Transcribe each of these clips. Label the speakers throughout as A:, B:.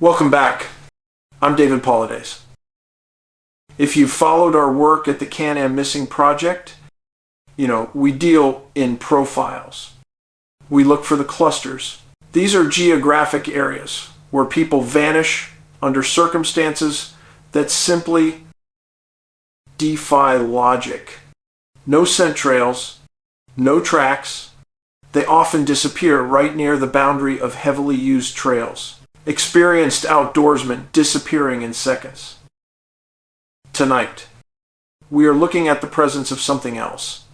A: Welcome back. I'm David Paulides. If you've followed our work at the Can-Am Missing Project, we deal in profiles. We look for the clusters. These are geographic areas where people vanish under circumstances that simply defy logic. No scent trails, no tracks. They often disappear right near the boundary of heavily used trails. Experienced outdoorsmen disappearing in seconds. Tonight, we are looking at the presence of something else.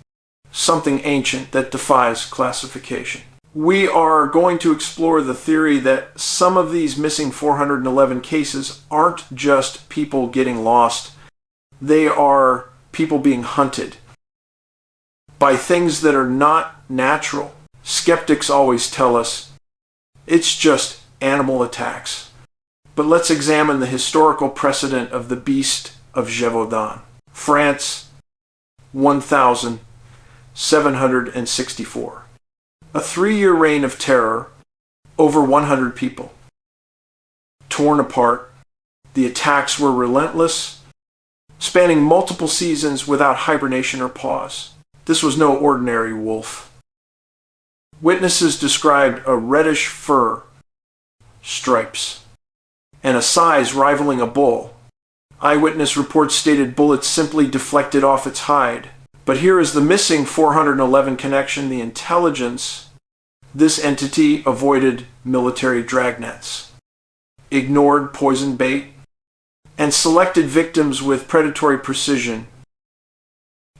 A: Something ancient that defies classification. We are going to explore the theory that some of these missing 411 cases aren't just people getting lost. They are people being hunted by things that are not natural. Skeptics always tell us it's just animal attacks. But let's examine the historical precedent of the beast of Gévaudan. France, 1764. A 3-year reign of terror, over 100 people. Torn apart, the attacks were relentless, spanning multiple seasons without hibernation or pause. This was no ordinary wolf. Witnesses described a reddish fur, stripes, and a size rivaling a bull. Eyewitness reports stated bullets simply deflected off its hide. But here is the missing 411 connection, the intelligence. This entity avoided military dragnets, ignored poison bait, and selected victims with predatory precision.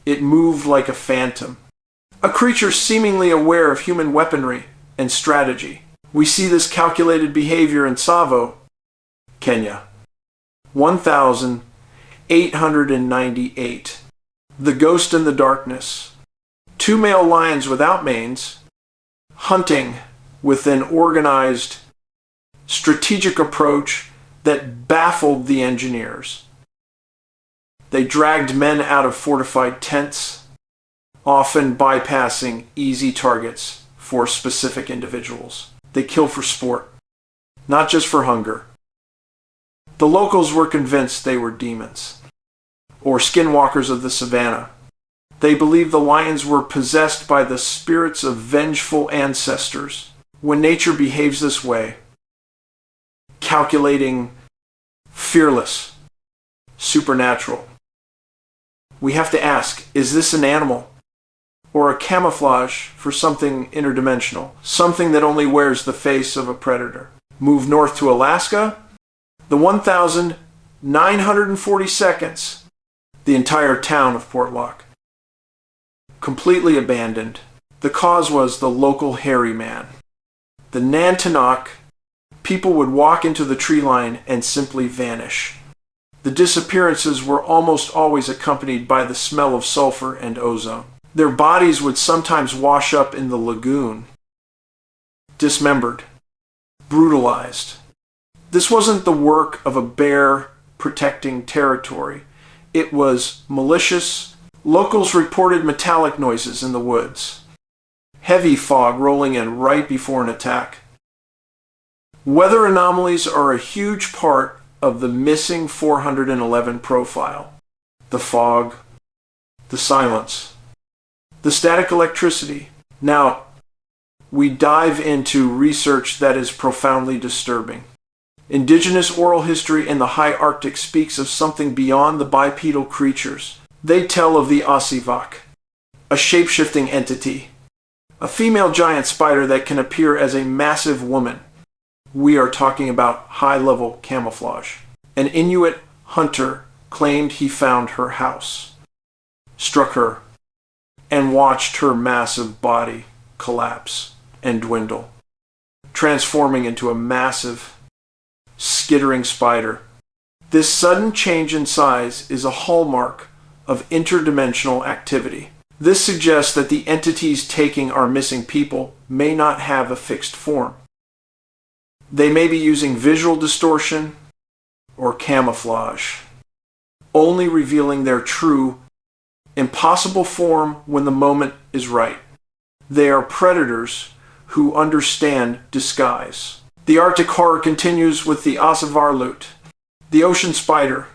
A: It moved like a phantom, a creature seemingly aware of human weaponry and strategy. We see this calculated behavior in Tsavo, Kenya. 1898. The Ghost in the Darkness. 2 male lions without manes, hunting with an organized, strategic approach that baffled the engineers. They dragged men out of fortified tents, often bypassing easy targets for specific individuals. They kill for sport, not just for hunger. The locals were convinced they were demons, or skinwalkers of the savannah. They believed the lions were possessed by the spirits of vengeful ancestors. When nature behaves this way, calculating, fearless, supernatural, we have to ask, is this an animal or a camouflage for something interdimensional, something that only wears the face of a predator? Move north to Alaska, the 1,940 seconds, the entire town of Portlock, completely abandoned. The cause was the local hairy man. The Nantinaq, people would walk into the tree line and simply vanish. The disappearances were almost always accompanied by the smell of sulfur and ozone. Their bodies would sometimes wash up in the lagoon, dismembered, brutalized. This wasn't the work of a bear protecting territory. It was malicious. Locals reported metallic noises in the woods. Heavy fog rolling in right before an attack. Weather anomalies are a huge part of the missing 411 profile. The fog, the silence, the static electricity. Now, we dive into research that is profoundly disturbing. Indigenous oral history in the high Arctic speaks of something beyond the bipedal creatures. They tell of the Ossivak, a shape-shifting entity, a female giant spider that can appear as a massive woman. We are talking about high-level camouflage. An Inuit hunter claimed he found her house, struck her, and watched her massive body collapse and dwindle, transforming into a massive, skittering spider. This sudden change in size is a hallmark of interdimensional activity. This suggests that the entities taking our missing people may not have a fixed form. They may be using visual distortion or camouflage, only revealing their true, impossible form when the moment is right. They are predators who understand disguise. The Arctic horror continues with the Asavarlut, the ocean spider.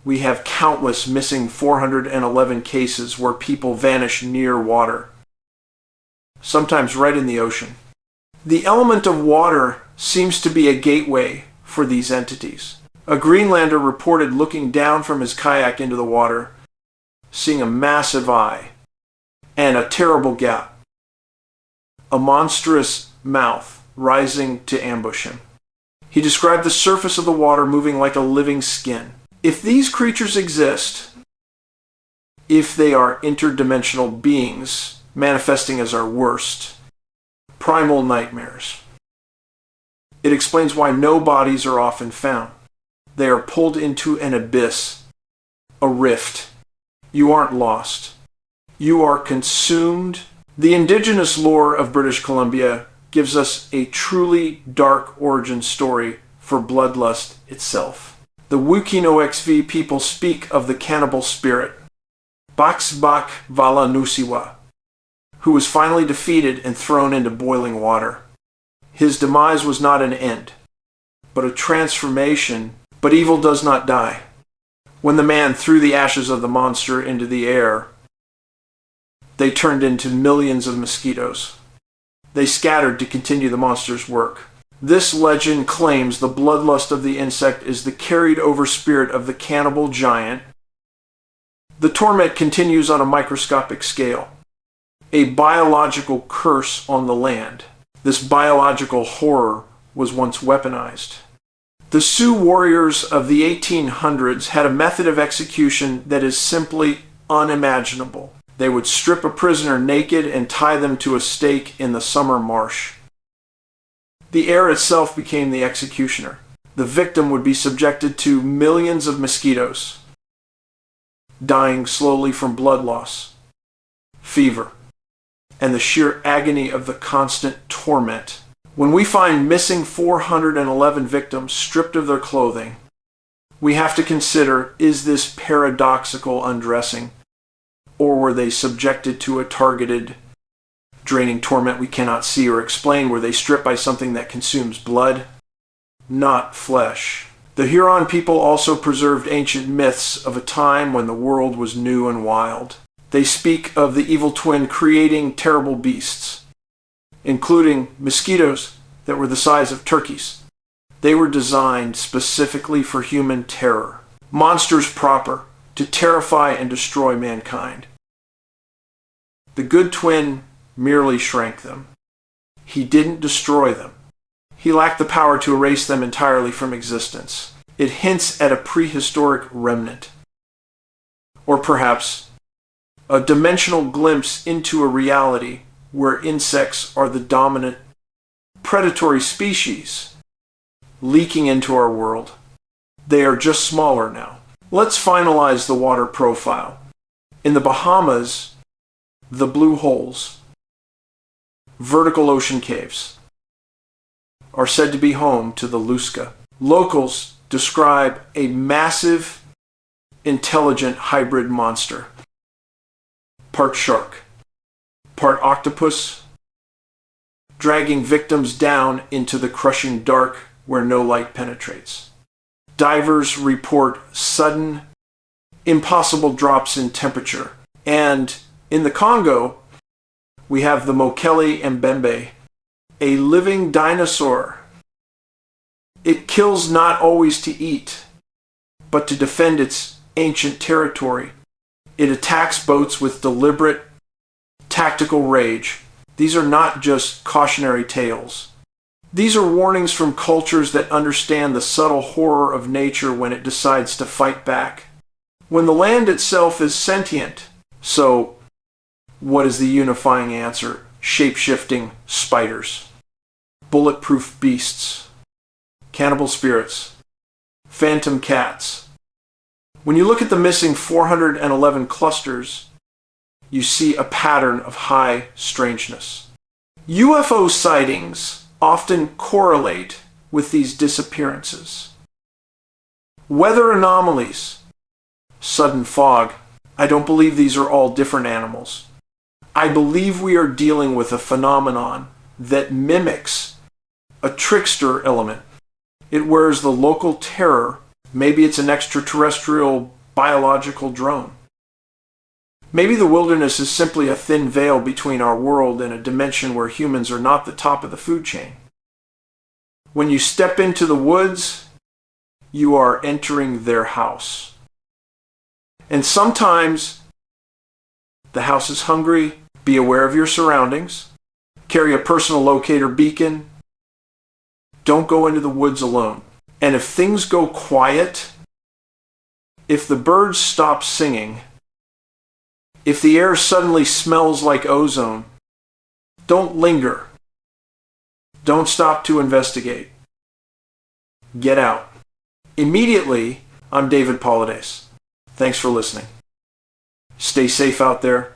A: We have countless missing 411 cases where people vanish near water, sometimes right in the ocean. The element of water seems to be a gateway for these entities. A Greenlander reported looking down from his kayak into the water, seeing a massive eye and a terrible gap, a monstrous mouth rising to ambush him. He described the surface of the water moving like a living skin. If these creatures exist, if they are interdimensional beings manifesting as our worst, primal nightmares, it explains why no bodies are often found. They are pulled into an abyss, a rift. You aren't lost. You are consumed. The indigenous lore of British Columbia gives us a truly dark origin story for bloodlust itself. The Wukino-XV people speak of the cannibal spirit, Baxbak Vala Nusiwa, who was finally defeated and thrown into boiling water. His demise was not an end, but a transformation. But evil does not die. When the man threw the ashes of the monster into the air, they turned into millions of mosquitoes. They scattered to continue the monster's work. This legend claims the bloodlust of the insect is the carried over spirit of the cannibal giant. The torment continues on a microscopic scale, a biological curse on the land. This biological horror was once weaponized. The Sioux warriors of the 1800s had a method of execution that is simply unimaginable. They would strip a prisoner naked and tie them to a stake in the summer marsh. The air itself became the executioner. The victim would be subjected to millions of mosquitoes, dying slowly from blood loss, fever, and the sheer agony of the constant torment. When we find missing 411 victims stripped of their clothing, we have to consider, is this paradoxical undressing, or were they subjected to a targeted, draining torment we cannot see or explain? Were they stripped by something that consumes blood, not flesh? The Huron people also preserved ancient myths of a time when the world was new and wild. They speak of the evil twin creating terrible beasts, including mosquitoes that were the size of turkeys. They were designed specifically for human terror, monsters proper to terrify and destroy mankind. The good twin merely shrank them. He didn't destroy them. He lacked the power to erase them entirely from existence. It hints at a prehistoric remnant, or perhaps a dimensional glimpse into a reality where insects are the dominant predatory species leaking into our world. They are just smaller now. Let's finalize the water profile. In the Bahamas, the blue holes, vertical ocean caves, are said to be home to the Lusca. Locals describe a massive, intelligent hybrid monster, part shark, part octopus, dragging victims down into the crushing dark where no light penetrates. Divers report sudden, impossible drops in temperature. And in the Congo, we have the Mokele Mbembe, a living dinosaur. It kills not always to eat, but to defend its ancient territory. It attacks boats with deliberate, tactical rage. These are not just cautionary tales. These are warnings from cultures that understand the subtle horror of nature when it decides to fight back. When the land itself is sentient, so what is the unifying answer? Shape-shifting spiders, bulletproof beasts, cannibal spirits, phantom cats. When you look at the missing 411 clusters, you see a pattern of high strangeness. UFO sightings often correlate with these disappearances. Weather anomalies, sudden fog. I don't believe these are all different animals. I believe we are dealing with a phenomenon that mimics a trickster element. It wears the local terror. Maybe it's an extraterrestrial biological drone. Maybe the wilderness is simply a thin veil between our world and a dimension where humans are not the top of the food chain. When you step into the woods, you are entering their house. And sometimes the house is hungry. Be aware of your surroundings. Carry a personal locator beacon. Don't go into the woods alone. And if things go quiet, if the birds stop singing, if the air suddenly smells like ozone, don't linger. Don't stop to investigate. Get out. Immediately, I'm David Paulides. Thanks for listening. Stay safe out there.